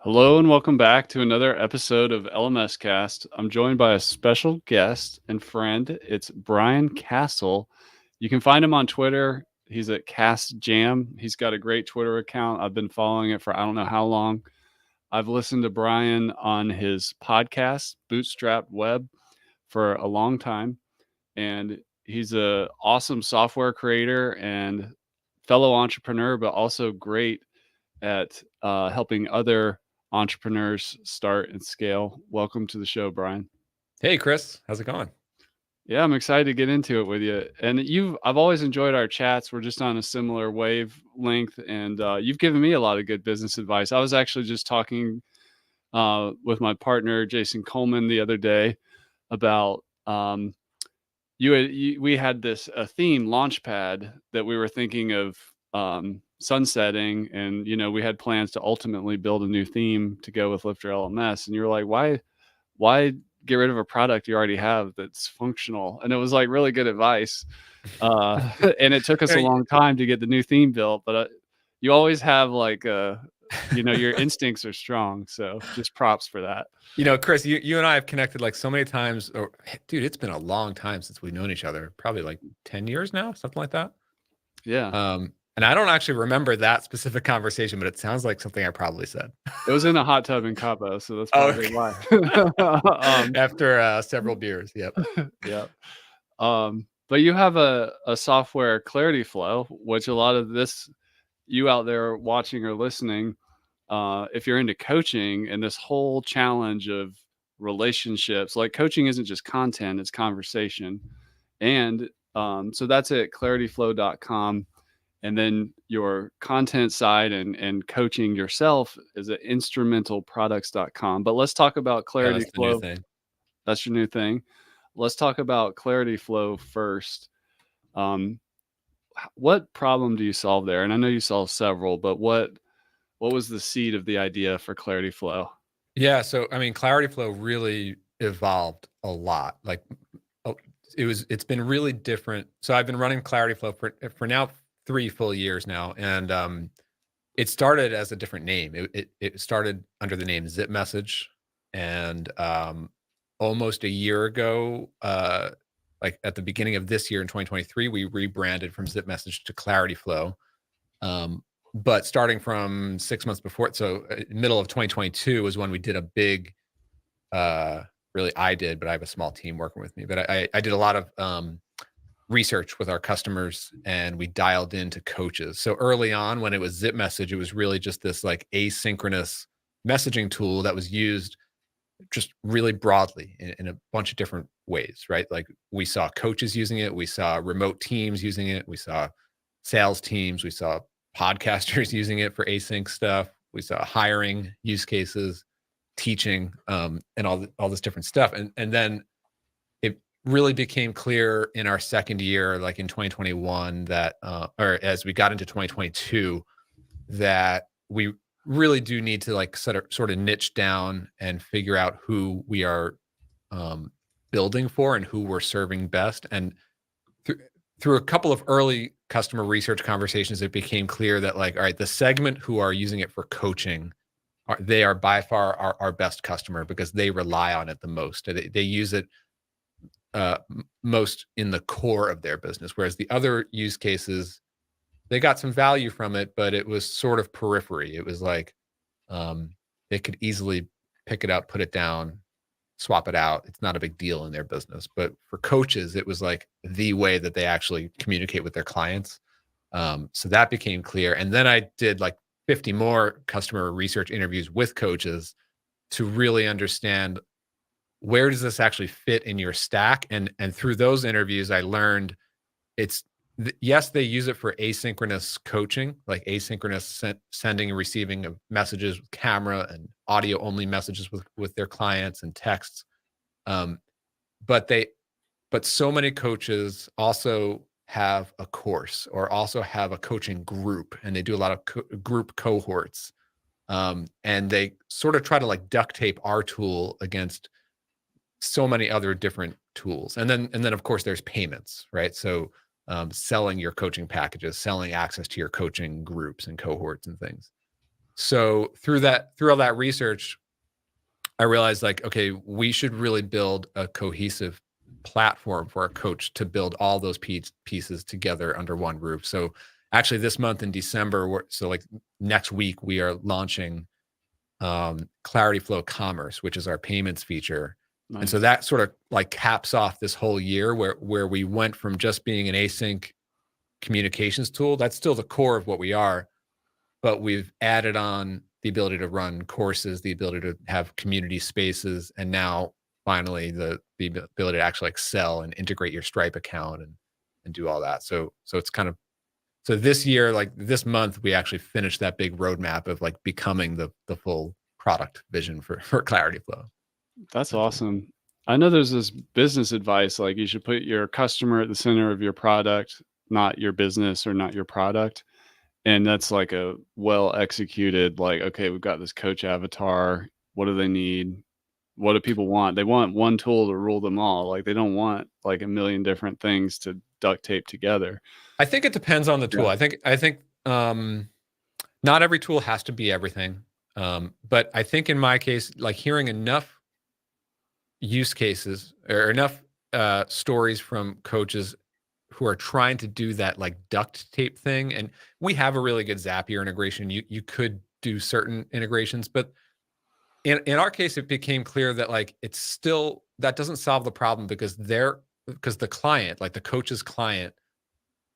Hello and welcome back to another episode of LMS Cast. I'm joined by a special guest and friend. It's Brian Castle. You can find him on Twitter. He's at Cast Jam. He's got a great Twitter account. I've been following it for I don't know how long. I've listened to Brian on his podcast, Bootstrap Web, for a long time. And he's a awesome software creator and fellow entrepreneur, but also great at helping other entrepreneurs start and scale. Welcome to the show, Brian. Hey, Chris, how's it going? Yeah, I'm excited to get into it with you. And I've always enjoyed our chats. We're just on a similar wavelength, and you've given me a lot of good business advice. I was actually just talking with my partner Jason Coleman the other day about we had this a theme launchpad that we were thinking of sunsetting, and we had plans to ultimately build a new theme to go with Lifter LMS. And you're like, why get rid of a product you already have that's functional? And it was like really good advice. And it took us a long time to get the new theme built, but you always have like your instincts are strong, so just props for that. Chris, you and I have connected like so many times. Dude, it's been a long time since we've known each other. Probably like 10 years now, something like that. Yeah. And I don't actually remember that specific conversation, but it sounds like something I probably said. It was in a hot tub in Cabo, so that's probably why. After several beers, yep. Yep. But you have a software, Clarityflow, which a lot of this, you out there watching or listening, if you're into coaching and this whole challenge of relationships, like coaching isn't just content, it's conversation. And so that's at clarityflow.com. And then your content side and coaching yourself is at instrumentalproducts.com. But let's talk about Clarityflow. That's your new thing. Let's talk about Clarityflow first. What problem do you solve there? And I know you solve several, but what was the seed of the idea for Clarityflow? Yeah, so I mean, Clarityflow really evolved a lot. Like, it's been really different. So I've been running Clarityflow for now 3 full years now, and it started as a different name. It started under the name Zip Message, and almost a year ago, like at the beginning of this year in 2023, we rebranded from Zip Message to Clarityflow. But starting from 6 months before, so middle of 2022 was when we did a big, really I did, but I have a small team working with me. But I did a lot of research with our customers, and we dialed into coaches. So early on, when it was Zip Message, it was really just this like asynchronous messaging tool that was used just really broadly in a bunch of different ways, right? Like we saw coaches using it, we saw remote teams using it, we saw sales teams, we saw podcasters using it for async stuff, we saw hiring use cases, teaching, and all this different stuff. And then it really became clear in our second year, like in 2021, that or as we got into 2022, that we really do need to like sort of niche down and figure out who we are building for and who we're serving best. And through a couple of early customer research conversations, it became clear that like, all right, the segment who are using it for coaching, they are by far our best customer because they rely on it the most. They use it most in the core of their business, whereas the other use cases, they got some value from it, but it was sort of periphery. It was like they could easily pick it up, put it down, swap it out. It's not a big deal in their business. But for coaches, it was like the way that they actually communicate with their clients. So that became clear. And then I did like 50 more customer research interviews with coaches to really understand, where does this actually fit in your stack? And through those interviews, I learned yes, they use it for asynchronous coaching, like asynchronous sending and receiving of messages with camera and audio only messages with their clients and texts. But so many coaches also have a course or also have a coaching group, and they do a lot of group cohorts. And they sort of try to like duct tape our tool against so many other different tools. And then of course there's payments, right? So selling your coaching packages, selling access to your coaching groups and cohorts and things. So through all that research, I realized like, okay, we should really build a cohesive platform for a coach to build all those pieces together under one roof. So actually this month in December, so like next week, we are launching Clarityflow Commerce, which is our payments feature. And so Nice. that sort of like caps off this whole year where we went from just being an async communications tool. That's still the core of what we are, but we've added on the ability to run courses, the ability to have community spaces, and now finally the ability to actually like sell and integrate your Stripe account and do all that. So it's kind of, so this year, like this month, we actually finished that big roadmap of like becoming the full product vision for Clarityflow. That's awesome. I know there's this business advice like you should put your customer at the center of your product, not your business or not your product. And that's like a well executed, like, okay, we've got this coach avatar. What do they need? What do people want? They want one tool to rule them all. Like they don't want like a million different things to duct tape together. I think it depends on the Yeah. tool. I think not every tool has to be everything. But I think in my case, like hearing enough use cases or enough stories from coaches who are trying to do that like duct tape thing, and we have a really good Zapier integration. You could do certain integrations, but in our case, it became clear that like it's still, that doesn't solve the problem because the client, like the coach's client,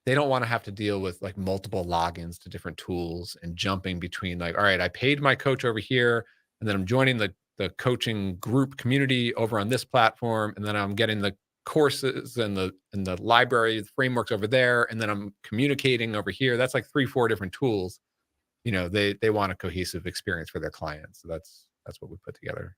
they don't want to have to deal with like multiple logins to different tools and jumping between like, all right, I paid my coach over here, and then I'm joining the coaching group community over on this platform, and then I'm getting the courses and the library the frameworks over there, and then I'm communicating over here. That's like 3-4 different tools. They want a cohesive experience for their clients. So that's what we put together.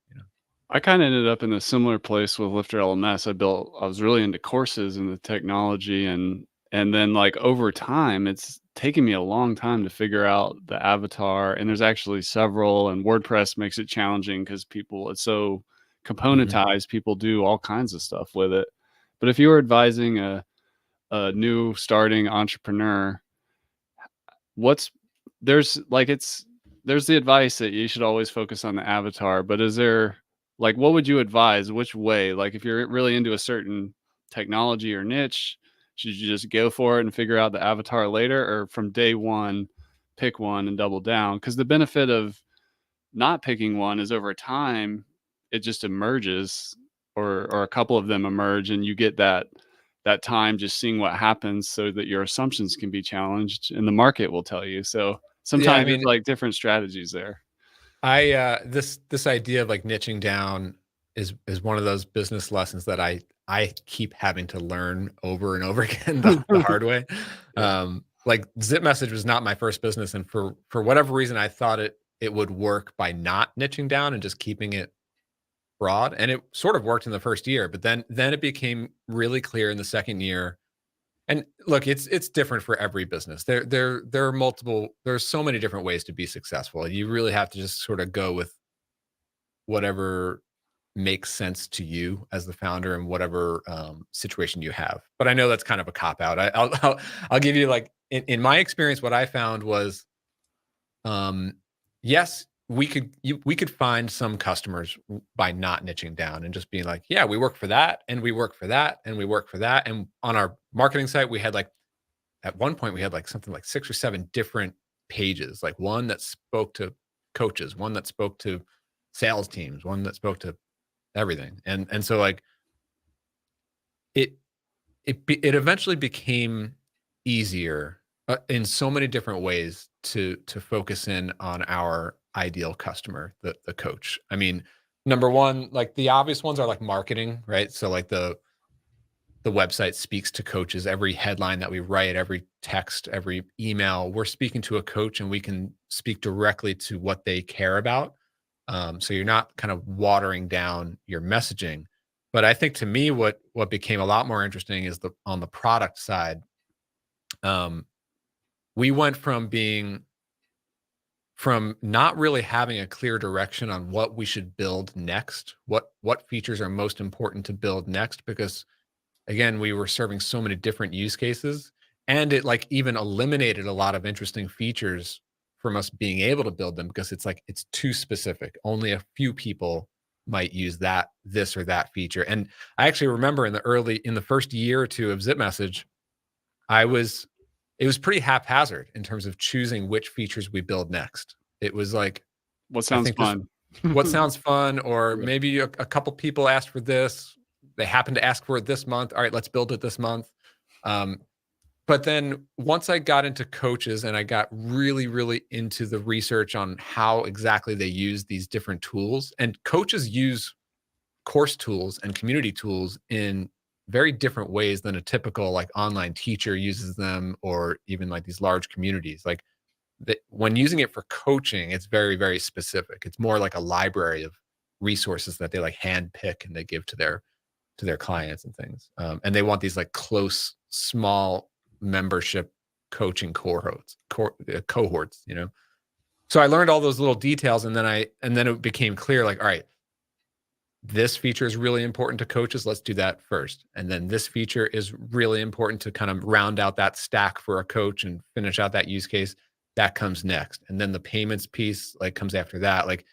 I kind of ended up in a similar place with Lifter LMS. I was really into courses and the technology and then like over time, it's taken me a long time to figure out the avatar. And there's actually several, and WordPress makes it challenging because it's so Mhm. componentized. People do all kinds of stuff with it. But if you were advising a new starting entrepreneur, what's there's like there's the advice that you should always focus on the avatar, but is there like what would you advise? Which way? Like if you're really into a certain technology or niche, should you just go for it and figure out the avatar later, or from day one pick one and double down? Because the benefit of not picking one is over time it just emerges, or a couple of them emerge, and you get that time just seeing what happens so that your assumptions can be challenged and the market will tell you. So Yeah, I sometimes there's mean, like different strategies there. this idea of like niching down is one of those business lessons that I keep having to learn over and over again the hard way. Yeah. Like Zip Message was not my first business, and for whatever reason, I thought it would work by not niching down and just keeping it broad, and it sort of worked in the first year, but then it became really clear in the second year. And look, it's different for every business. There are multiple. There's so many different ways to be successful. You really have to just sort of go with whatever makes sense to you as the founder and whatever situation you have. But I know that's kind of a cop out. I'll give you like in my experience, what I found was, um, yes, we could find some customers by not niching down and just being like, yeah, we work for that, and we work for that, and we work for that. And on our marketing site, we had like at one point we had like something like 6 or 7 different pages, like one that spoke to coaches, one that spoke to sales teams, one that spoke to everything. And so like it it eventually became easier in so many different ways to focus in on our ideal customer, the coach. I mean, number one, like the obvious ones are like marketing, right? So like the website speaks to coaches. Every headline that we write, every text, every email, we're speaking to a coach, and we can speak directly to what they care about. So you're not kind of watering down your messaging. But I think to me, what became a lot more interesting is the on the product side. Um, we went from not really having a clear direction on what we should build next, what features are most important to build next, because again, we were serving so many different use cases, and it like even eliminated a lot of interesting features from us being able to build them because it's like it's too specific. Only a few people might use this or that feature. And I actually remember in the first year or two of Zip Message, it was pretty haphazard in terms of choosing which features we build next. It was like, What I sounds think this, fun? what sounds fun, or Yeah. maybe a couple people asked for this. They happened to ask for it this month. All right, let's build it this month. But then once I got into coaches and I got really, really into the research on how exactly they use these different tools, and coaches use course tools and community tools in very different ways than a typical like online teacher uses them, or even like these large communities. Like when using it for coaching, it's very, very specific. It's more like a library of resources that they like hand pick and they give to their clients and things. And they want these like close, small membership coaching cohorts, you know. So I learned all those little details, and then it became clear, like, all right, this feature is really important to coaches. Let's do that first. And then this feature is really important to kind of round out that stack for a coach and finish out that use case. That comes next. And then the payments piece like comes after that. Like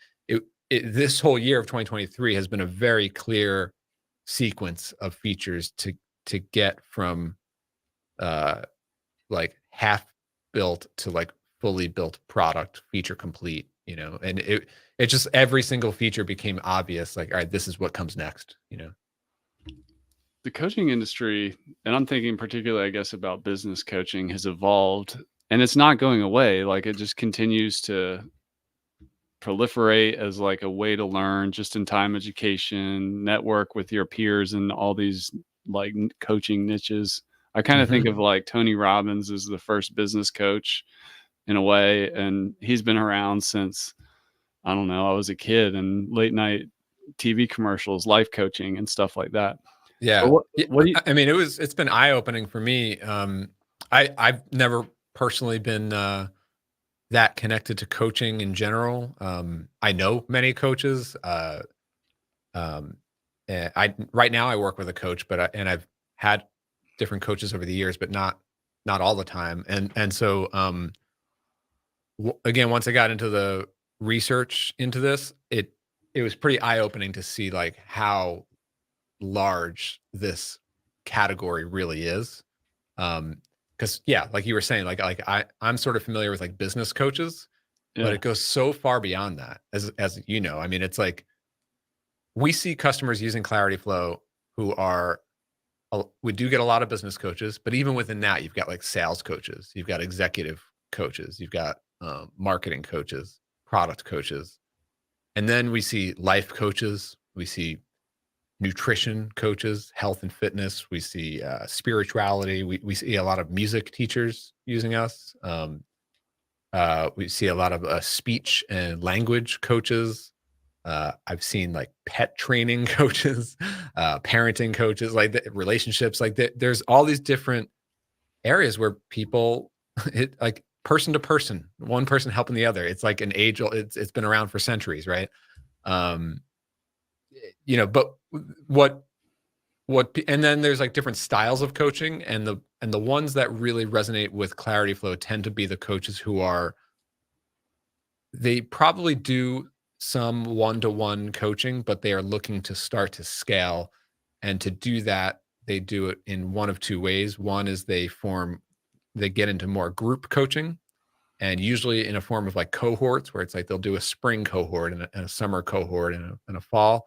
this whole year of 2023 has been a very clear sequence of features to get from like half built to like fully built product, feature complete, you know. And it just, every single feature became obvious, like, all right, this is what comes next, you know. The coaching industry, and I'm thinking particularly, I guess, about business coaching, has evolved, and it's not going away. Like, it just continues to proliferate as like a way to learn just in time education, network with your peers and all these like coaching niches. I kind of think of like Tony Robbins as the first business coach in a way, and he's been around since, I don't know, I was a kid, and late night TV commercials, life coaching and stuff like that. But Yeah. what do you I mean, it's been eye-opening for me. I've never personally been that connected to coaching in general. I know many coaches. I right now I work with a coach, but and I've had different coaches over the years, but not all the time. And so again, once I got into the research into this, it was pretty eye-opening to see like how large this category really is. Because yeah, like you were saying, like I'm sort of familiar with like business coaches, but yeah, it goes so far beyond that. As you know, I mean, it's like we see customers using Clarityflow who are we do get a lot of business coaches, but even within that, you've got like sales coaches, you've got executive coaches, you've got marketing coaches, product coaches, and then we see life coaches, we see nutrition coaches, health and fitness. We see spirituality. We see a lot of music teachers using us. We see a lot of speech and language coaches. I've seen like pet training coaches, parenting coaches, like relationships. Like there's all these different areas where people, like person to person, one person helping the other. It's like an age. It's been around for centuries, right? Um, you know, but and then there's like different styles of coaching, and the ones that really resonate with Clarityflow tend to be the coaches who are, they probably do some one-to-one coaching, but they are looking to start to scale. And to do that, they do it in one of two ways. One is they get into more group coaching, and usually in a form of like cohorts, where it's like they'll do a spring cohort and a summer cohort and a fall.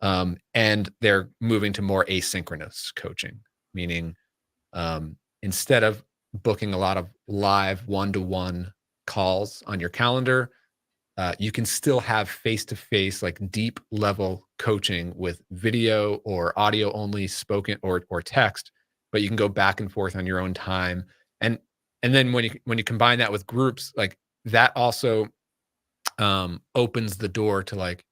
And they're moving to more asynchronous coaching, meaning instead of booking a lot of live one-to-one calls on your calendar, you can still have face-to-face, like deep level coaching with video or audio only, spoken or text, but you can go back and forth on your own time. And then when you combine that with groups, like that also opens the door to like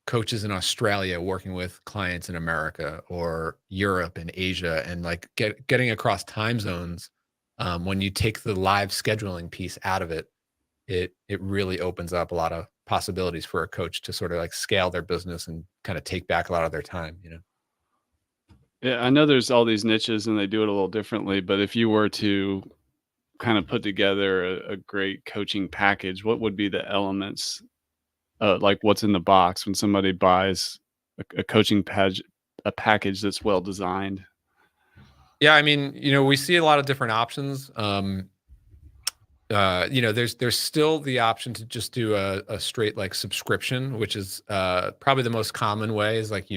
coaches in Australia working with clients in America or Europe and Asia, and like getting across time zones. When you take the live scheduling piece out of it, it really opens up a lot of possibilities for a coach to sort of like scale their business and kind of take back a lot of their time, you know. yeah, I know there's all these niches and they do it a little differently, but if you were to kind of put together a great coaching package, what would be the elements, like what's in the box when somebody buys a coaching a package that's well designed? Yeah, I mean, we see a lot of different options. There's still the option to just do a straight like subscription, which is probably the most common way. Is like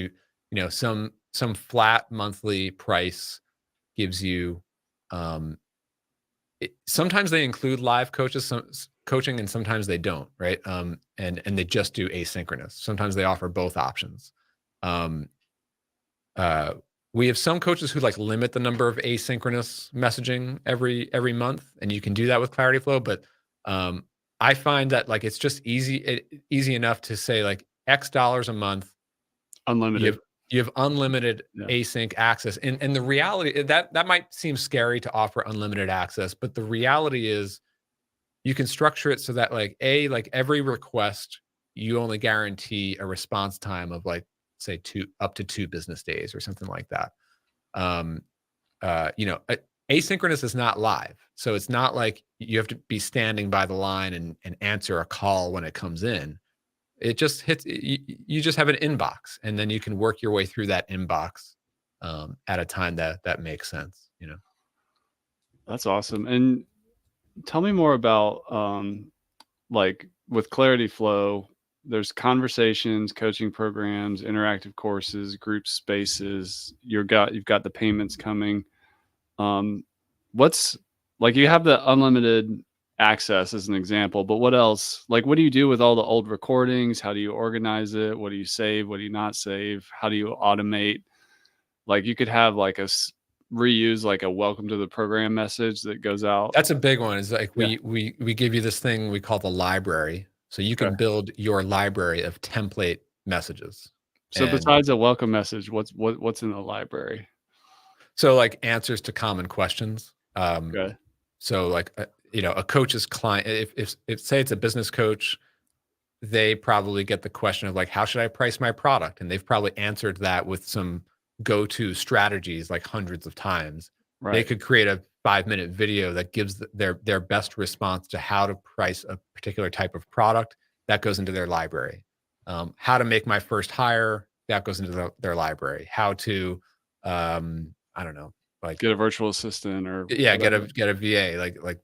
some flat monthly price gives you. Sometimes they include live coaching, and sometimes they don't, right? And they just do asynchronous. Sometimes they offer both options. Um, uh, we have some coaches who like limit the number of asynchronous messaging every month, and you can do that with Clarityflow. But um, I find that like it's just easy enough to say like X dollars a month. You Unlimited. have you have unlimited Yeah. async access, and the reality that might seem scary to offer unlimited access, but the reality is you can structure it so that like every request you only guarantee a response time of like say up to 2 business days or something like that. um Asynchronous is not live, so it's not like you have to be standing by the line and answer a call when it comes in. It just hits you just have an inbox, and then you can work your way through that inbox at a time that makes sense. That's awesome. And tell me more about, like with Clarityflow, there's conversations, coaching programs, interactive courses, group spaces. You've got the payments coming. Um, what's like you have the unlimited access as an example, but what else? Like, what do you do with all the old recordings? How do you organize it? What do you save? What do you not save? How do you automate? Like, you could have like reuse like a welcome to the program message that goes out. That's a big one. Is like Yeah. we give you this thing we call the library, so you Okay. can build your library of template messages. So And besides a welcome message, what's in the library? so like answers to common questions. Okay. So like a coach's client, if say it's a business coach, they probably get the question of like, how should I price my product? And they've probably answered that with some go-to strategies like hundreds of times. They Right. could create a 5-minute video that gives their best response to how to price a particular type of product. That goes into their library. How to make my first hire, that goes into their library. How to I don't know, like, Get a virtual assistant or yeah, get whatever. a VA, like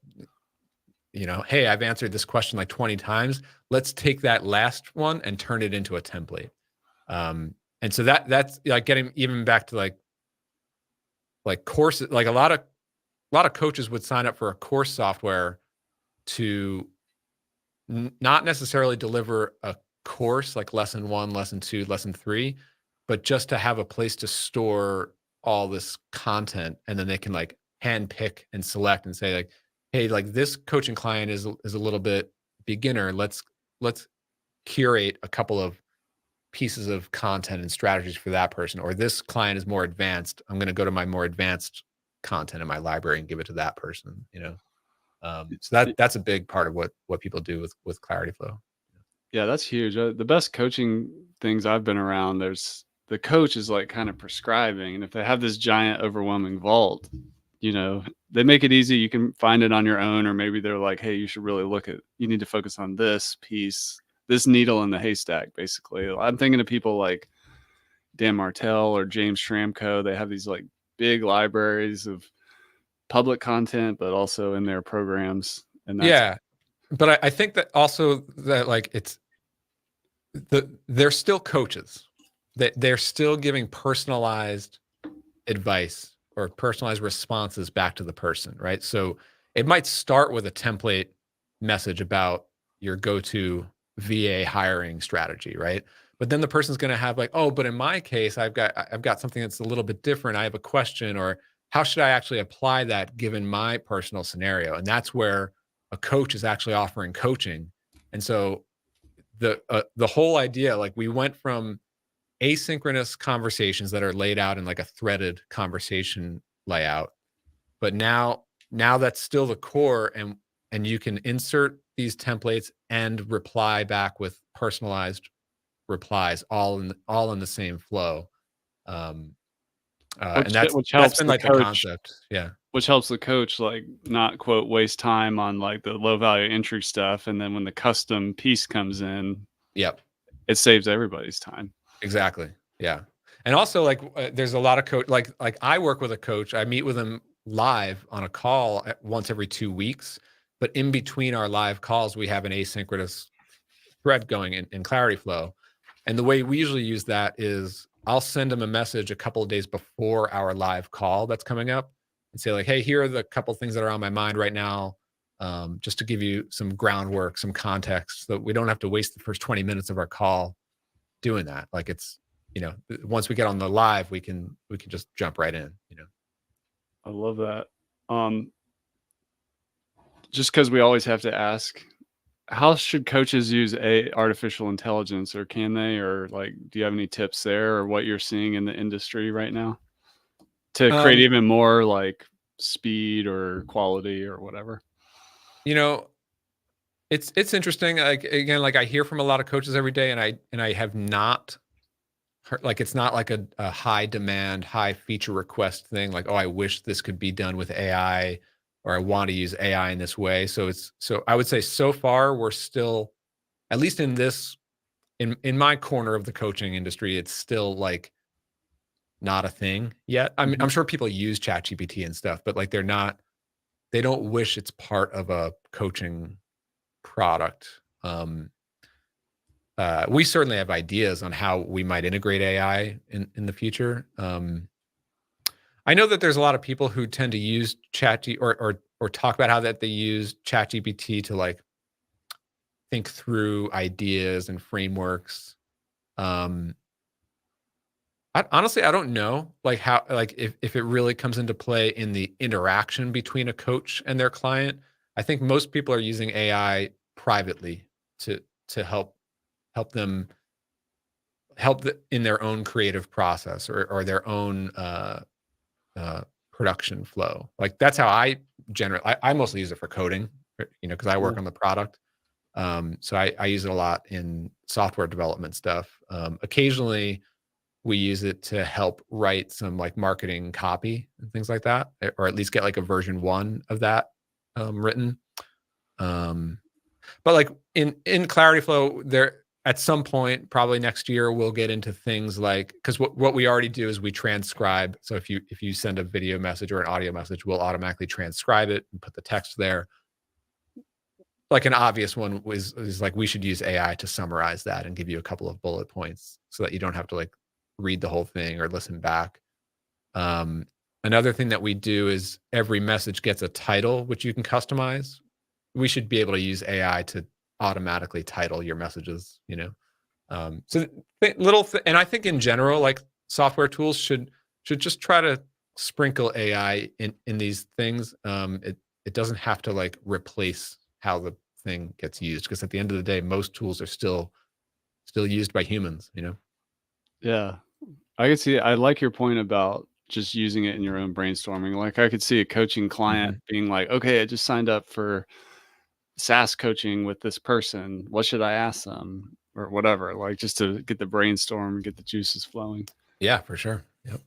hey, I've answered this question like 20 times. Let's take that last one and turn it into a template. And so that's like getting even back to like courses. Like a lot of coaches would sign up for a course software to not necessarily deliver a course like lesson 1, lesson 2, lesson 3, but just to have a place to store all this content, and then they can like hand pick and select and say like, hey, like this coaching client is a little bit beginner. Let's curate a couple of pieces of content and strategies for that person. Or this client is more advanced. I'm going to go to my more advanced content in my library and give it to that person. So that's a big part of what people do with Clarityflow. Yeah, that's huge. The best coaching things I've been around, there's the coach is like kind of prescribing, and if they have this giant, overwhelming vault, they make it easy. You can find it on your own, or maybe they're like, "Hey, you should really you need to focus on this piece, this needle in the haystack." Basically, I'm thinking of people like Dan Martell or James Schramko. They have these like big libraries of public content, but also in their programs, and that's Yeah, but I think that also that like they're still coaches. They're still giving personalized advice or personalized responses back to the person, right? So it might start with a template message about your go-to VA hiring strategy, right? But then the person's going to have like, oh, but in my case, I've got something that's a little bit different. I have a question, or how should I actually apply that given my personal scenario? And that's where a coach is actually offering coaching. And so the whole idea, like we went from asynchronous conversations that are laid out in like a threaded conversation layout, but now that's still the core, and you can insert these templates and reply back with personalized replies all in the same flow. um And which that's helps been the like the coach, concept. Yeah. which helps the coach like not quote waste time on like the low value entry stuff, and then when the custom piece comes in, Yep. it saves everybody's time. Exactly. Yeah. And also like there's a lot of coach like I work with a coach. I meet with him live on a call once every 2 weeks, but in between our live calls we have an asynchronous thread going in Clarityflow. And the way we usually use that is I'll send him a message a couple of days before our live call that's coming up and say like, hey, here are the couple things that are on my mind right now. Just to give you some groundwork, some context, so that we don't have to waste the first 20 minutes of our call doing that. Like it's, once we get on the live, we can just jump right in, I love that. Just because we always have to ask, how should coaches use a artificial intelligence, or can they, or like, do you have any tips there, or what you're seeing in the industry right now to create Um, even more like speed or quality or whatever? you know, it's interesting. Like again, like I hear from a lot of coaches every day, and I have not heard, like it's not like a high demand, high feature request thing. Like, oh, I wish this could be done with AI, or I want to use AI in this way. So I would say so far we're still, at least in this, in my corner of the coaching industry, it's still like not a thing yet. I mean, Mhm. I'm sure people use ChatGPT and stuff, but like they don't wish it's part of a coaching product. We certainly have ideas on how we might integrate AI in the future. I know that there's a lot of people who tend to use or talk about how that they use ChatGPT to like think through ideas and frameworks. Um, honestly, I don't know like how, like if it really comes into play in the interaction between a coach and their client. I think most people are using AI privately to help them in their own creative process, or their own uh, production flow. Like that's how I generally. I mostly use it for coding, because I Yeah. work on the product. So I use it a lot in software development stuff. Occasionally, we use it to help write some like marketing copy and things like that, or at least get like a version 1 of that written. Um, but like in Clarityflow, there at some point, probably next year, we'll get into things like, because what we already do is we transcribe. So if you send a video message or an audio message, we'll automatically transcribe it and put the text there. Like an obvious one is like we should use AI to summarize that and give you a couple of bullet points so that you don't have to like read the whole thing or listen back. Um, Another thing that we do is every message gets a title, which you can customize. We should be able to use AI to automatically title your messages, So and I think in general, like software tools should just try to sprinkle AI in these things. It doesn't have to like replace how the thing gets used, because at the end of the day, most tools are still used by humans, Yeah. I could see, I like your point about just using it in your own brainstorming. Like I could see a coaching client Mhm. being like, okay, I just signed up for SaaS coaching with this person. What should I ask them or whatever? Like just to get the brainstorm, get the juices flowing. Yeah, for sure. Yep.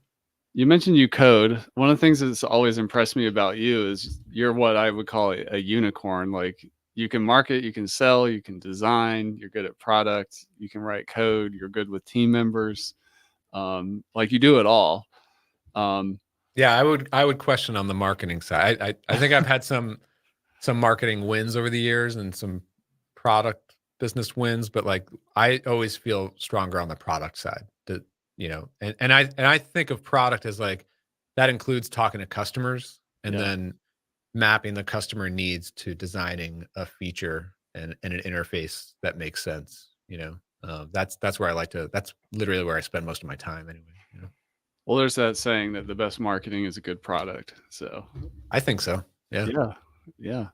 You mentioned you code. One of the things that's always impressed me about you is you're what I would call a unicorn. Like you can market, you can sell, you can design, you're good at product, you can write code, you're good with team members. Like you do it all. Um, Yeah, I would question on the marketing side. I think I've had some marketing wins over the years and some product business wins, but like I always feel stronger on the product side. That and I think of product as like that includes talking to customers and yeah. then mapping the customer needs to designing a feature and an interface that makes sense. That's where I like to. That's literally where I spend most of my time anyway. Well, there's that saying that the best marketing is a good product. So I think so. Yeah. yeah, yeah.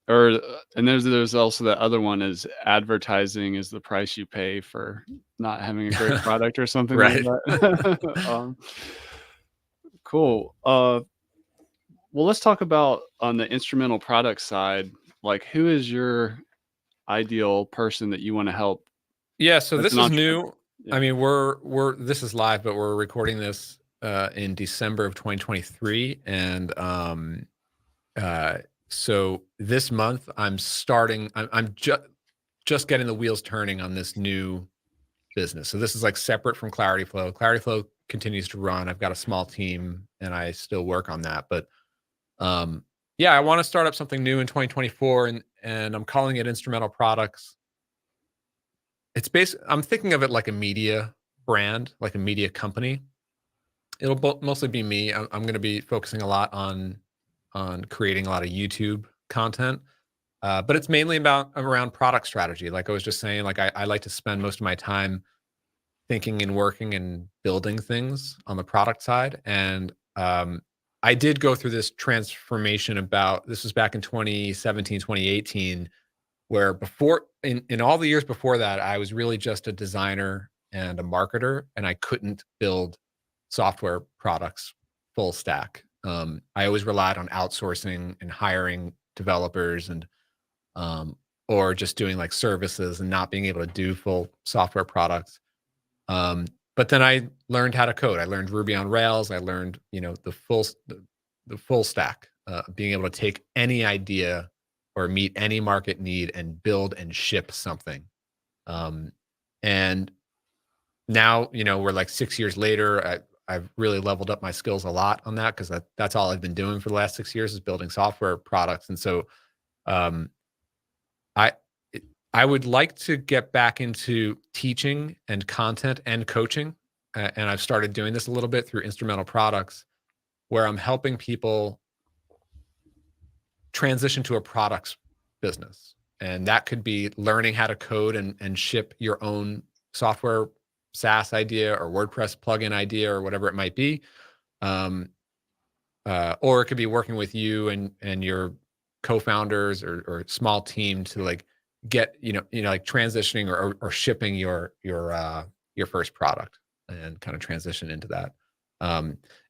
Or and there's also that other one is advertising is the price you pay for not having a great product or something like Right. that. Cool. Well, let's talk about on the instrumental product side, like who is your ideal person that you want to help Yeah, so as this an is entrepreneur? new. I Yeah. mean, we're this is live, but we're recording this in December of 2023, and so this month I'm starting. I'm just getting the wheels turning on this new business. So this is like separate from Clarityflow. Clarityflow continues to run. I've got a small team, and I still work on that. But yeah, I want to start up something new in 2024, and I'm calling it Instrumental Products. It's I'm thinking of it like a media brand, like a media company. It'll mostly be me. I'm going to be focusing a lot on creating a lot of YouTube content, but it's mainly around product strategy. Like I was just saying, like I like to spend most of my time thinking and working and building things on the product side. And I did go through this transformation this was back in 2017, 2018, where before in all the years before that, I was really just a designer and a marketer, and I couldn't build software products full stack. I always relied on outsourcing and hiring developers and or just doing like services and not being able to do full software products. But then I learned how to code. I learned Ruby on Rails. I learned, the full stack, being able to take any idea or meet any market need and build and ship something. And now, we're like 6 years later. I've really leveled up my skills a lot on that, because that's all I've been doing for the last 6 years is building software products. And so um, I I would like to get back into teaching and content and coaching. And I've started doing this a little bit through Instrumental Products, where I'm helping people transition to a products business. And that could be learning how to code and ship your own software SaaS idea or WordPress plugin idea or whatever it might be. Or it could be working with you and your co-founders or small team to like get like transitioning or shipping your first product and kind of transition into that.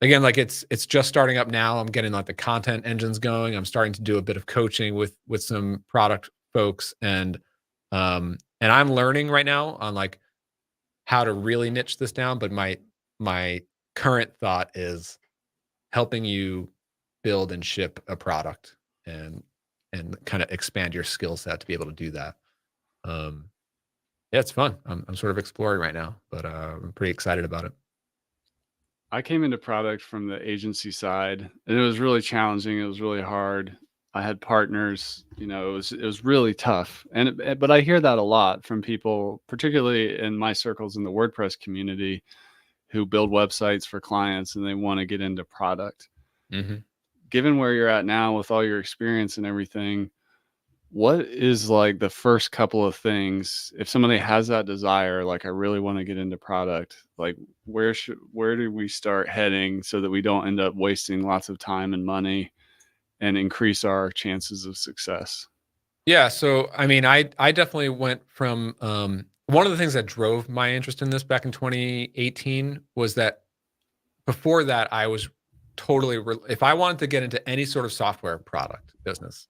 Again, like it's just starting up now. I'm getting like the content engines going. I'm starting to do a bit of coaching with some product folks, and I'm learning right now on like how to really niche this down. But my current thought is helping you build and ship a product and kind of expand your skill set to be able to do that. Yeah, it's fun. I'm sort of exploring right now, but I'm pretty excited about it. I came into product from the agency side, and it was really challenging. It was really hard. I had partners, it was really tough. But I hear that a lot from people, particularly in my circles in the WordPress community, who build websites for clients and they want to get into product. Mm-hmm. Given where you're at now with all your experience and everything, what is like the first couple of things, if somebody has that desire, like I really want to get into product, like where do we start heading so that we don't end up wasting lots of time and money and increase our chances of success? Yeah. So, I mean, I definitely went from, one of the things that drove my interest in this back in 2018 was that before that, I was totally, if I wanted to get into any sort of software product business,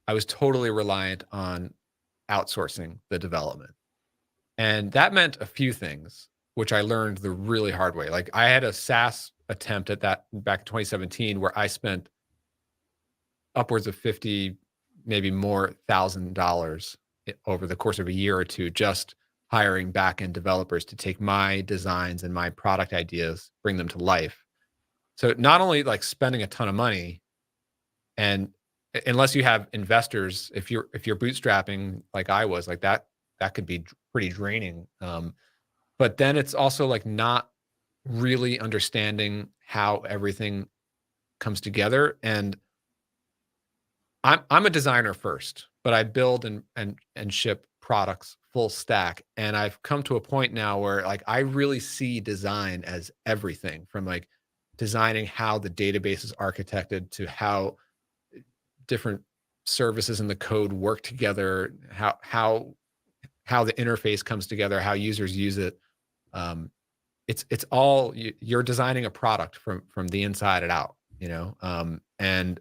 I was totally reliant on outsourcing the development. And that meant a few things, which I learned the really hard way. Like I had a SaaS attempt at that back in 2017 where I spent upwards of 50, maybe more $1,000 over the course of a year or two, just hiring back-end developers to take my designs and my product ideas, bring them to life. So not only like spending a ton of money, and unless you have investors, if you're bootstrapping like I was, like that could be pretty draining. But then it's also like not really understanding how everything comes together. And I'm a designer first, but I build and ship products full stack. And I've come to a point now where like I really see design as everything, from like designing how the database is architected to how different services in the code work together, how the interface comes together, how users use it. It's all you're designing a product from the inside and out, and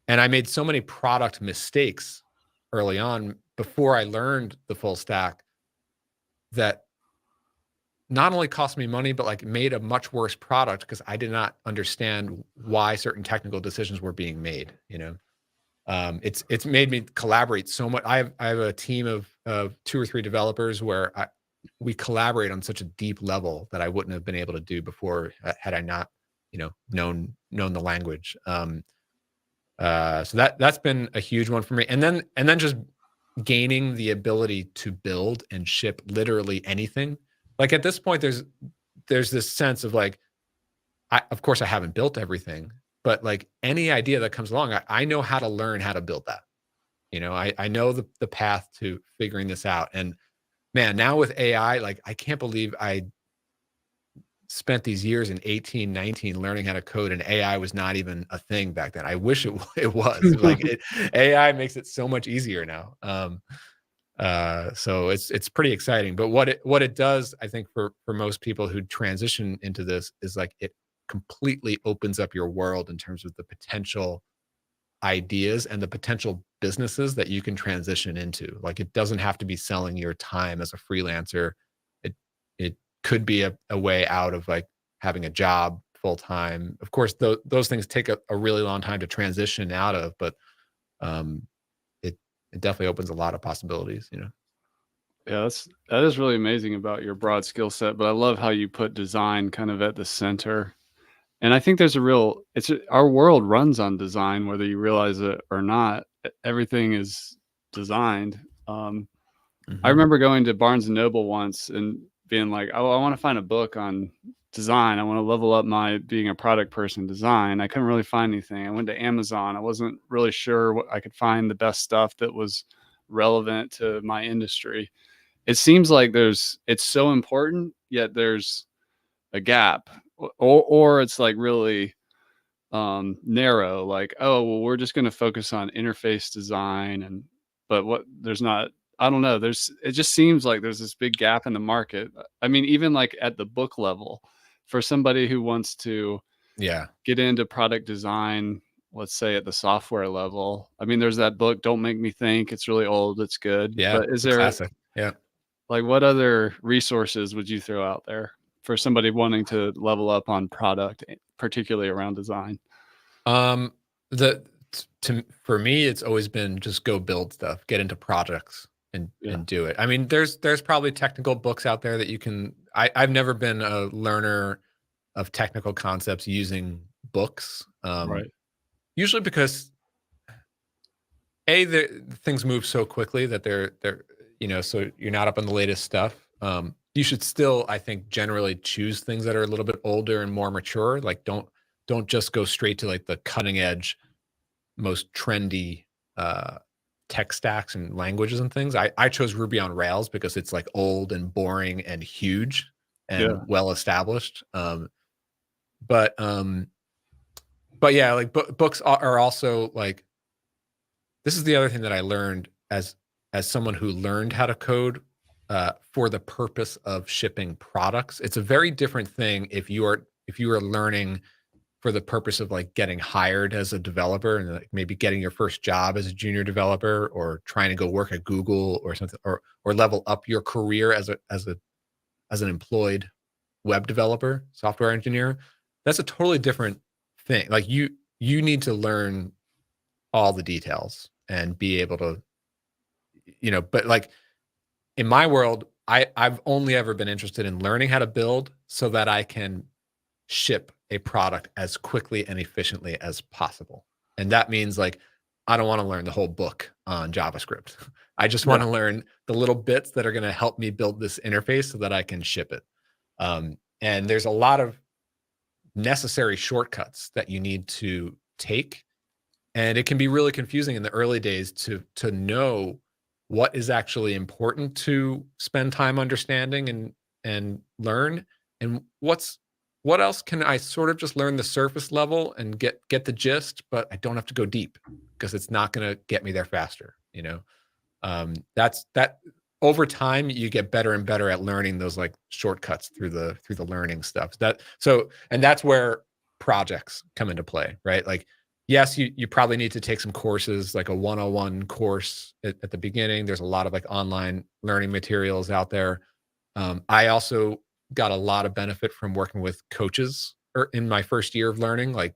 I made so many product mistakes early on before I learned the full stack that not only cost me money, but like made a much worse product because I did not understand why certain technical decisions were being made. It's made me collaborate so much. I have a team of 2 or 3 developers where we collaborate on such a deep level that I wouldn't have been able to do before had I not, known the language. So that's been a huge one for me. And then just gaining the ability to build and ship literally anything. Like at this point, there's this sense of like, of course I haven't built everything, but like any idea that comes along, I know how to learn how to build that. I know the path to figuring this out. And man, now with AI, like I can't believe I spent these years in 18, 19 learning how to code, and AI was not even a thing back then. I wish it was. Like AI makes it so much easier now. So it's pretty exciting. But what it does, I think, for most people who transition into this is like it completely opens up your world in terms of the potential ideas and the potential businesses that you can transition into. Like it doesn't have to be selling your time as a freelancer. It could be a way out of like having a job full time. Of course, those things take a really long time to transition out of, but it definitely opens a lot of possibilities. Yeah, that is really amazing about your broad skill set. But I love how you put design kind of at the center. And I think there's our world runs on design, whether you realize it or not. Everything is designed. I remember going to Barnes and Noble once and being like, "Oh, I want to find a book on design. I want to level up my being a product person design." I couldn't really find anything. I went to Amazon. I wasn't really sure what I could find the best stuff that was relevant to my industry. It seems like it's so important, yet there's a gap, or it's like really narrow, like, oh well, we're just going to focus on interface design, but what there's not, I don't know, it just seems like there's this big gap in the market. I mean, even like at the book level, for somebody who wants to get into product design, let's say at the software level, I mean, there's that book, Don't Make Me Think. It's really old, it's good. Yeah, But is it's a there classic. Yeah. like, what other resources would you throw out there for somebody wanting to level up on product, particularly around design? The for me, it's always been just go build stuff, get into projects and do it. I mean, there's probably technical books out there that you can. I've never been a learner of technical concepts using books. Right. Usually because the things move so quickly that they're so you're not up on the latest stuff. You should still, I think, generally choose things that are a little bit older and more mature. Like don't just go straight to like the cutting edge, most trendy tech stacks and languages and things. I chose Ruby on Rails because it's like old and boring and huge and well established. But yeah, like books are also like, this is the other thing that I learned as someone who learned how to code for the purpose of shipping products. It's a very different thing if you are learning for the purpose of like getting hired as a developer and like maybe getting your first job as a junior developer, or trying to go work at Google or something, or level up your career as an employed web developer, software engineer. That's a totally different thing. Like you need to learn all the details and be able to, but like in my world, I've only ever been interested in learning how to build so that I can ship a product as quickly and efficiently as possible. And that means like, I don't want to learn the whole book on JavaScript. I just want to learn the little bits that are going to help me build this interface so that I can ship it. And there's a lot of necessary shortcuts that you need to take. And it can be really confusing in the early days to know what is actually important to spend time understanding and learn, and what else can I sort of just learn the surface level and get the gist, but I don't have to go deep because it's not going to get me there faster. That's over time you get better and better at learning those like shortcuts through the learning stuff. And that's where projects come into play, right? Like, yes, you probably need to take some courses, like a 101 course at the beginning. There's a lot of like online learning materials out there. I also got a lot of benefit from working with coaches in my first year of learning, like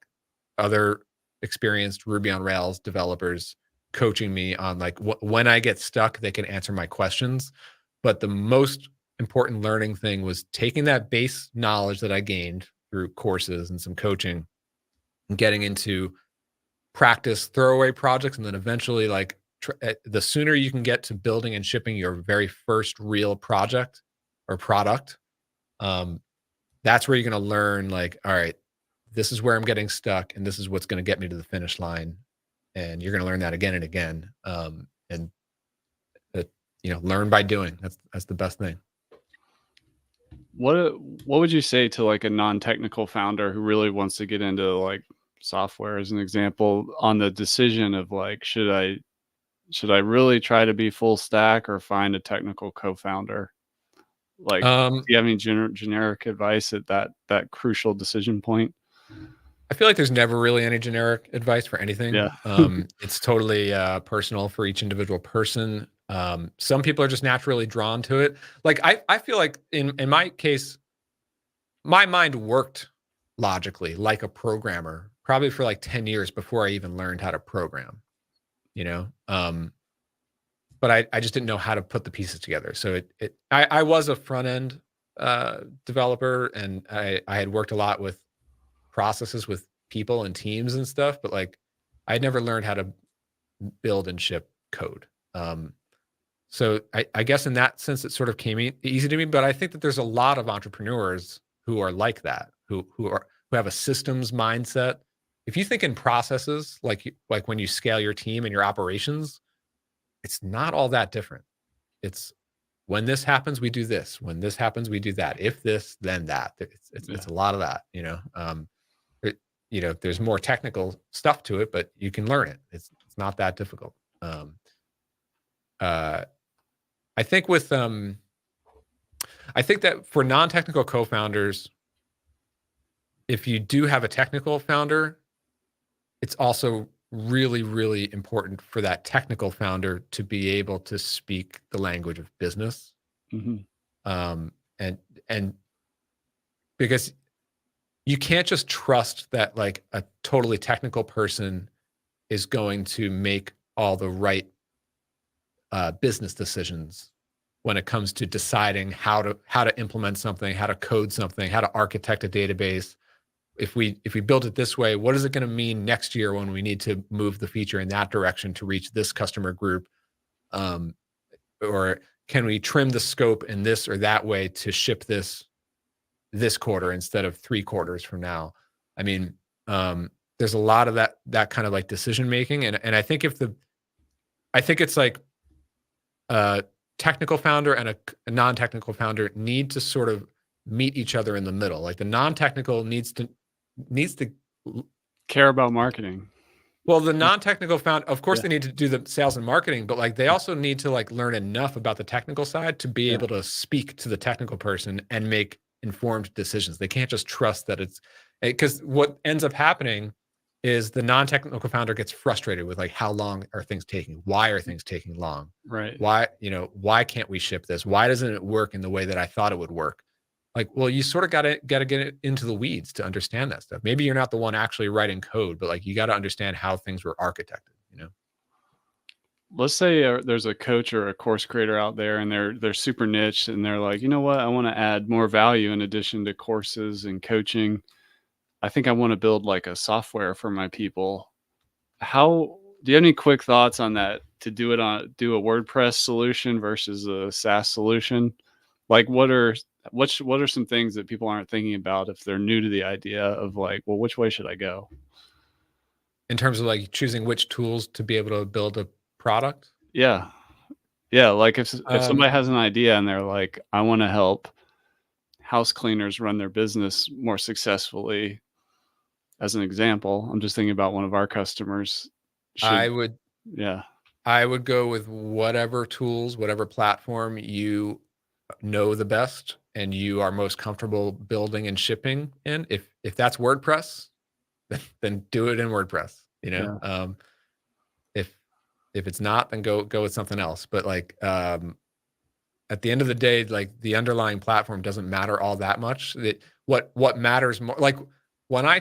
other experienced Ruby on Rails developers coaching me on like when I get stuck, they can answer my questions. But the most important learning thing was taking that base knowledge that I gained through courses and some coaching and getting into practice throwaway projects. And then eventually, like the sooner you can get to building and shipping your very first real project or product, that's where you're going to learn like, all right, this is where I'm getting stuck and this is what's going to get me to the finish line. And you're going to learn that again and again. And learn by doing. That's the best thing. What would you say to like a non-technical founder who really wants to get into like software as an example on the decision of like, should I really try to be full stack or find a technical co-founder? Like, do you have any generic advice at that crucial decision point? I feel like there's never really any generic advice for anything. Yeah. It's totally personal for each individual person. Some people are just naturally drawn to it. Like I feel like in my case, my mind worked logically like a programmer, probably for like 10 years before I even learned how to program, but I just didn't know how to put the pieces together. So I was a front end developer, and I had worked a lot with processes with people and teams and stuff, but like I had never learned how to build and ship code. So I guess in that sense, it sort of came easy to me. But I think that there's a lot of entrepreneurs who are like that, who have a systems mindset. If you think in processes, like when you scale your team and your operations, it's not all that different. It's when this happens, we do this. When this happens, we do that. If this, then that. It's a lot of that, there's more technical stuff to it, but you can learn it. It's not that difficult. I think I think that for non-technical co-founders, if you do have a technical founder, it's also really, really important for that technical founder to be able to speak the language of business. Mm-hmm. And because you can't just trust that like a totally technical person is going to make all the right business decisions when it comes to deciding how to implement something, how to code something, how to architect a database. If we build it this way, what is it going to mean next year when we need to move the feature in that direction to reach this customer group? Or can we trim the scope in this or that way to ship this quarter instead of 3 quarters from now? I mean, there's a lot of that kind of like decision making, and I think it's like a technical founder and a non-technical founder need to sort of meet each other in the middle. Like the non-technical needs to care about marketing. Well, the non-technical founder, of course, they need to do the sales and marketing, but like they also need to like learn enough about the technical side to be able to speak to the technical person and make informed decisions. They can't just trust that because what ends up happening is the non-technical founder gets frustrated with like, how long are things taking? Why are things taking long? Right. Why can't we ship this? Why doesn't it work in the way that I thought it would work? Like, well, you sort of got to get it into the weeds to understand that stuff. Maybe you're not the one actually writing code, but like you got to understand how things were architected, Let's say there's a coach or a course creator out there and they're super niche and they're like, you know what, I want to add more value in addition to courses and coaching. I think I want to build like a software for my people. Do you have any quick thoughts on that, to do a WordPress solution versus a SaaS solution? Like what are some things that people aren't thinking about if they're new to the idea of like, well, which way should I go? In terms of like choosing which tools to be able to build a product? Yeah. Like if somebody has an idea and they're like, I want to help house cleaners run their business more successfully, as an example, I'm just thinking about one of our customers. I would go with whatever tools, whatever platform you know the best and you are most comfortable building and shipping in. If that's WordPress, then do it in WordPress. If it's not, then go with something else. But like at the end of the day, like the underlying platform doesn't matter all that much. What matters more, like when I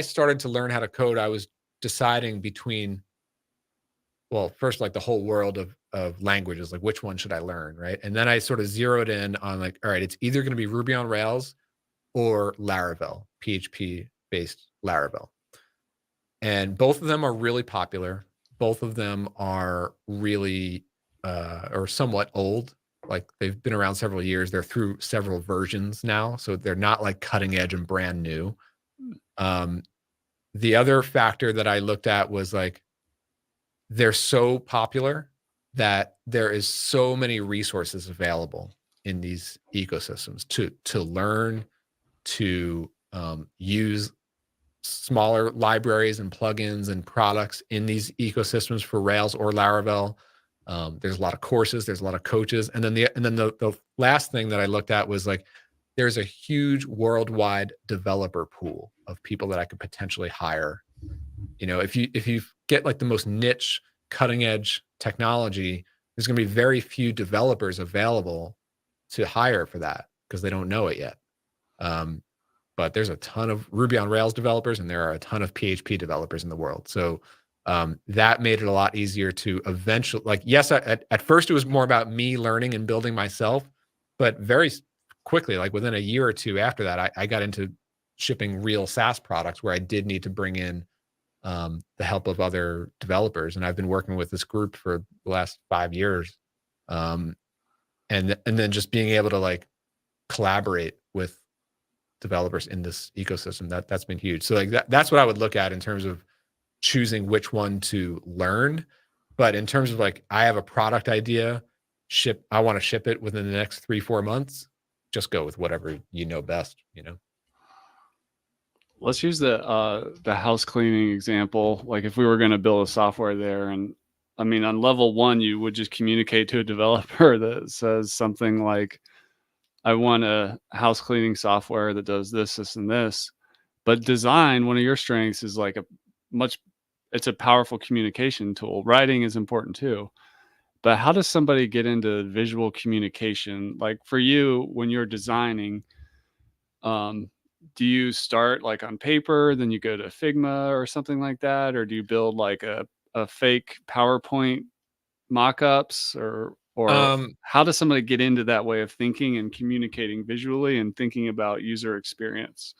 started to learn how to code, I was deciding between, well, first, like the whole world of languages, like which one should I learn, right? And then I sort of zeroed in on like, all right, it's either going to be Ruby on Rails or Laravel, PHP based Laravel. And both of them are really popular. Both of them are really or somewhat old. Like they've been around several years. They're through several versions now, so they're not like cutting edge and brand new. The other factor that I looked at was like they're so popular that there is so many resources available in these ecosystems to learn, to use smaller libraries and plugins and products in these ecosystems for Rails or Laravel. There's a lot of courses, there's a lot of coaches, and then the last thing that I looked at was like there's a huge worldwide developer pool of people that I could potentially hire. You know, if you get like the most niche, cutting edge technology, there's going to be very few developers available to hire for that because they don't know it yet. But there's a ton of Ruby on Rails developers and there are a ton of PHP developers in the world. So that made it a lot easier to eventually, like, yes, at first it was more about me learning and building myself, but very quickly, like within a year or two after that, I got into shipping real SaaS products where I did need to bring in the help of other developers. And I've been working with this group for the last 5 years. And then just being able to like collaborate with developers in this ecosystem, that's been huge. So like that's what I would look at in terms of choosing which one to learn. But in terms of like, I have a product idea, I want to ship it within the next 3-4 months, just go with whatever you know best, you know? Let's use the house cleaning example. Like if we were going to build a software there, and I mean, on level 1, you would just communicate to a developer that says something like, I want a house cleaning software that does this, this, and this. But design, one of your strengths is like it's a powerful communication tool. Writing is important too. But how does somebody get into visual communication? Like for you, when you're designing, do you start like on paper, then you go to Figma or something like that? Or do you build like a fake PowerPoint mock-ups, or how does somebody get into that way of thinking and communicating visually and thinking about user experience?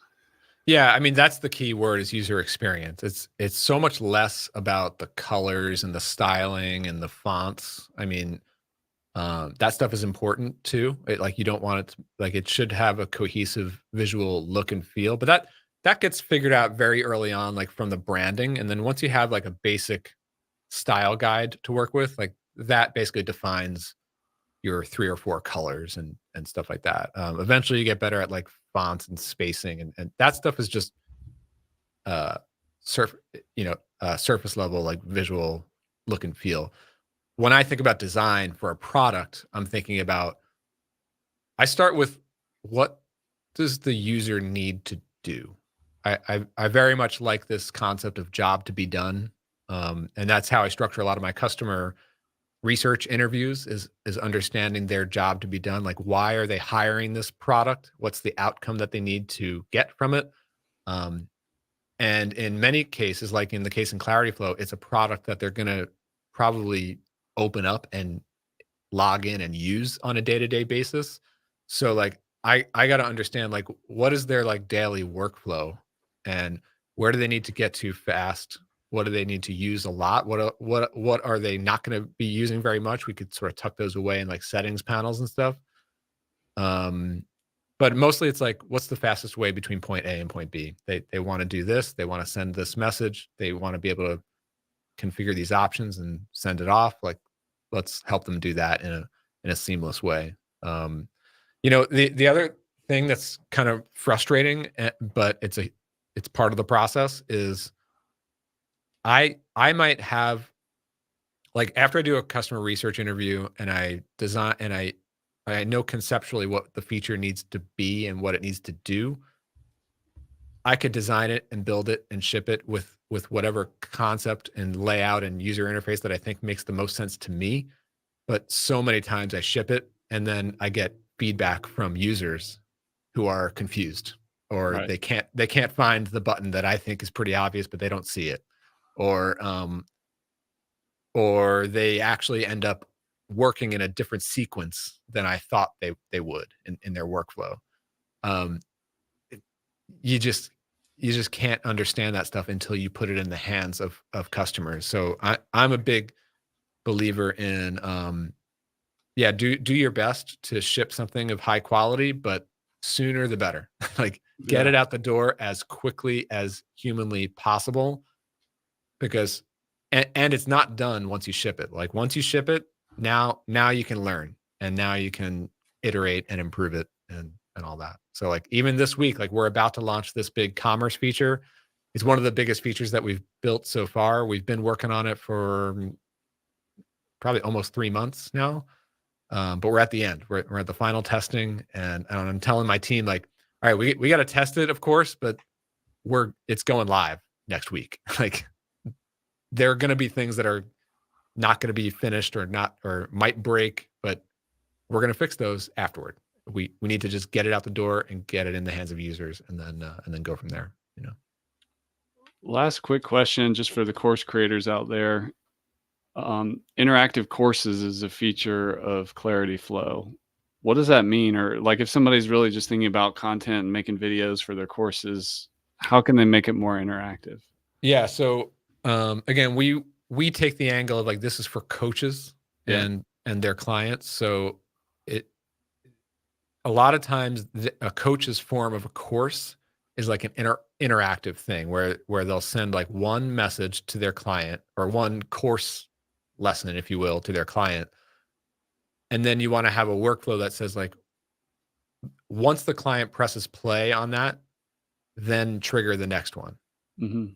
Yeah, I mean, that's the key word, is user experience. It's so much less about the colors and the styling and the fonts. I mean, that stuff is important too. Like you don't want it to, like it should have a cohesive visual look and feel, but that gets figured out very early on, like from the branding. And then once you have like a basic style guide to work with, like that basically defines your 3 or 4 colors and stuff like that. Eventually you get better at like fonts and spacing, and that stuff is just surface level, like visual look and feel. When I think about design for a product, I'm thinking about, I start with, what does the user need to do? I very much like this concept of job to be done. And that's how I structure a lot of my customer research interviews, is understanding their job to be done. Like, why are they hiring this product? What's the outcome that they need to get from it? And in many cases, like in the case in Clarityflow, it's a product that they're going to probably open up and log in and use on a day-to-day basis. So like I got to understand, like, what is their like daily workflow, and where do they need to get to fast? What do they need to use a lot? What are they not going to be using very much? We could sort of tuck those away in like settings panels and stuff. But mostly it's like, what's the fastest way between point A and point B? They want to do this. They want to send this message. They want to be able to configure these options and send it off. Like, let's help them do that in a seamless way. The other thing that's kind of frustrating, but it's part of the process, is I might have, like, after I do a customer research interview and I design and I know conceptually what the feature needs to be and what it needs to do, I could design it and build it and ship it with whatever concept and layout and user interface that I think makes the most sense to me. But so many times I ship it and then I get feedback from users who are confused, or Right. they can't find the button that I think is pretty obvious, but they don't see it, or they actually end up working in a different sequence than I thought they would in their workflow. Um, it- you just can't understand that stuff until you put it in the hands of customers. So I'm a big believer in yeah, do your best to ship something of high quality, but sooner the better. Like get Yeah. it out the door as quickly as humanly possible, because and it's not done once you ship it. Like once you ship it, now you can learn, and now you can iterate and improve it and all that. So like even this week, like we're about to launch this big commerce feature. It's one of the biggest features that we've built so far. We've been working on it for probably almost 3 months now. But we're at the end. We're at the final testing, and I'm telling my team like, all right, we got to test it, of course, but it's going live next week. Like there are going to be things that are not going to be finished or not, or might break, but we're going to fix those afterward. We need to just get it out the door and get it in the hands of users, and then go from there. You know. Last quick question, just for the course creators out there. Interactive courses is a feature of Clarityflow. What does that mean? Or like if somebody's really just thinking about content and making videos for their courses, how can they make it more interactive? Yeah. So again, we take the angle of like this is for coaches Yeah. and their clients. So it a lot of times a coach's form of a course is like an interactive thing where they'll send like one message to their client, or one course lesson, if you will, to their client. And then you want to have a workflow that says like once the client presses play on that, then trigger the next one. Hmm.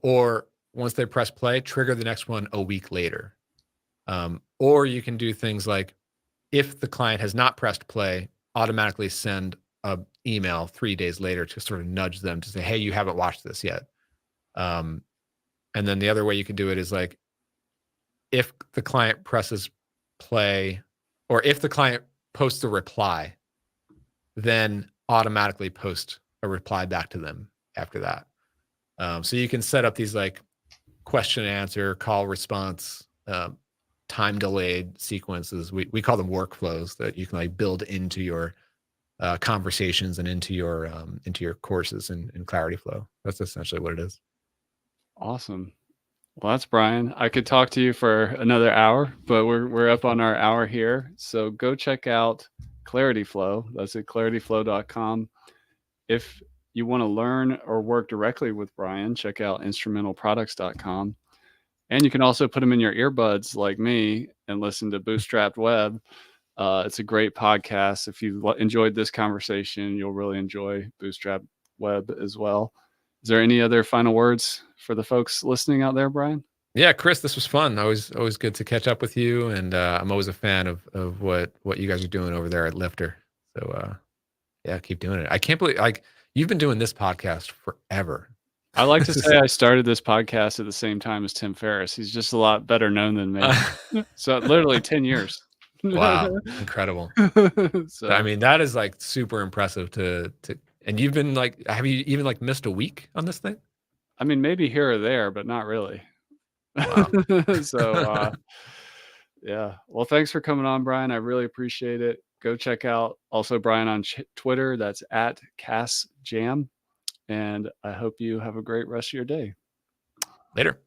Or once they press play, trigger the next one a week later. Or you can do things like if the client has not pressed play, automatically send a email 3 days later to sort of nudge them to say, hey, you haven't watched this yet. Um, and then the other way you can do it is like if the client presses play, or if the client posts a reply, then automatically post a reply back to them after that. So you can set up these like question and answer, call response, time delayed sequences. We call them workflows that you can like build into your conversations and into your courses in Clarityflow. That's essentially what it is. Awesome. Well, that's Brian. I could talk to you for another hour, but we're up on our hour here. So go check out Clarityflow. That's at clarityflow.com. If you want to learn or work directly with Brian, check out instrumentalproducts.com. And you can also put them in your earbuds like me and listen to Bootstrapped Web. It's a great podcast. If you enjoyed this conversation, you'll really enjoy Bootstrap Web as well. Is there any other final words for the folks listening out there, Brian? Yeah, Chris, this was fun. Always good to catch up with you, and I'm always a fan of what you guys are doing over there at Lifter. So yeah, keep doing it. I can't believe like you've been doing this podcast forever. I like to say I started this podcast at the same time as Tim Ferriss. He's just a lot better known than me. So literally 10 years. Wow, incredible. So I mean, that is like super impressive to and you've been like, have you even like missed a week on this thing? I mean, maybe here or there, but not really. Wow. So yeah. Well, thanks for coming on, Brian. I really appreciate it. Go check out also Brian on Twitter. That's at CassJam. And I hope you have a great rest of your day. Later.